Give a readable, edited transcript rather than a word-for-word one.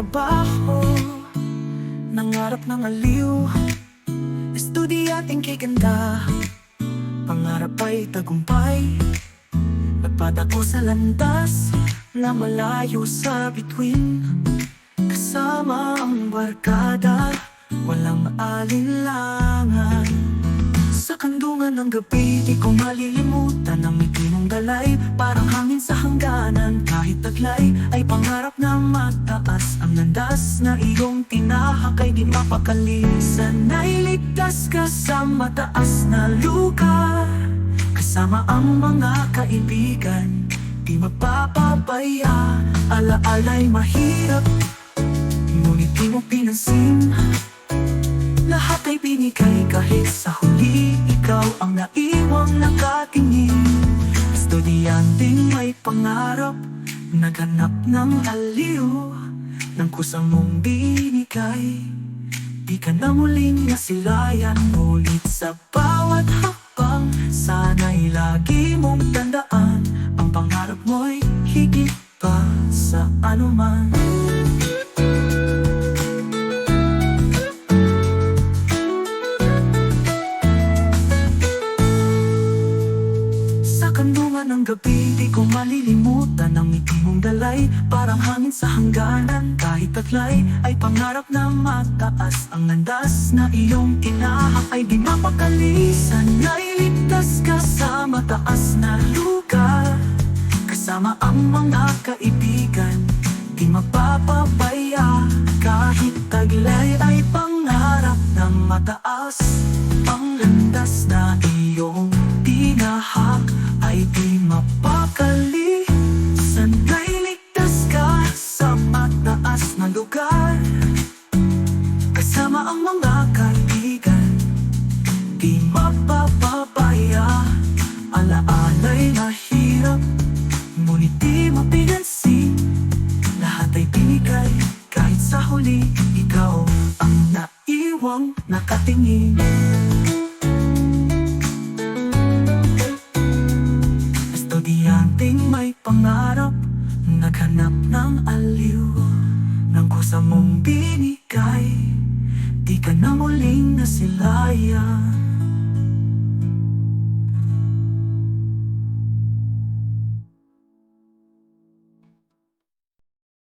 trabaho, nangarap ng aliw, estudyating kay ganda, pangarap ay tagumpay, nagpadako sa landas na malayo sa bituin. Kasama ang barkada, walang alinlangan. Sa kandungan ng gabi, di ko malilimutan ang ngiti mong dalay. Parang hangin sa hangganan, kahit taglay ay pangarap na mataas. Ang landas na iyong tinahak ay di mapakali. Sana'y ligtas ka sa mataas na lugar, kasama ang mga kaibigan, di mapapabaya. Alaala'y mahirap, ngunit di mo pinansin. Lahat ay binigay kahit sa huli ikaw ang naiwang nakatingin. Estudyanteng may pangarap, naghanap ng aliw, ng kusang mong binigay. Di ka na muling nasilayan, ngunit sa bawat hakbang, sana'y lagi mong tandaan, ang pangarap mo'y higit pa sa anuman. Ng gabi, di ko malilimutan ang ngiti mong dalay. Parang hangin sa hangganan, kahit taglay ay pangarap na mataas. Ang landas na iyong tinahak ay di mapakali. Sana'y ligtas ka sa mataas na lugar, kasama ang mga kaibigan, di mapapabaya. Kahit taglay ay pangarap na mataas. Ang landas na iyong tinahak ay di mapakali. Sana'y ligtas ka sa mataas na lugar, kasama ang mga kaibigan, di mapapabaya. Alaala'y mahirap, ngunit di mapinansin. Lahat ay binigay kahit sa huli ikaw ang naiwang nakatingin. Estudyanteng may pangarap, naghanap ng aliw, ng kusa mong binigay. Di ka na muling nasilayan.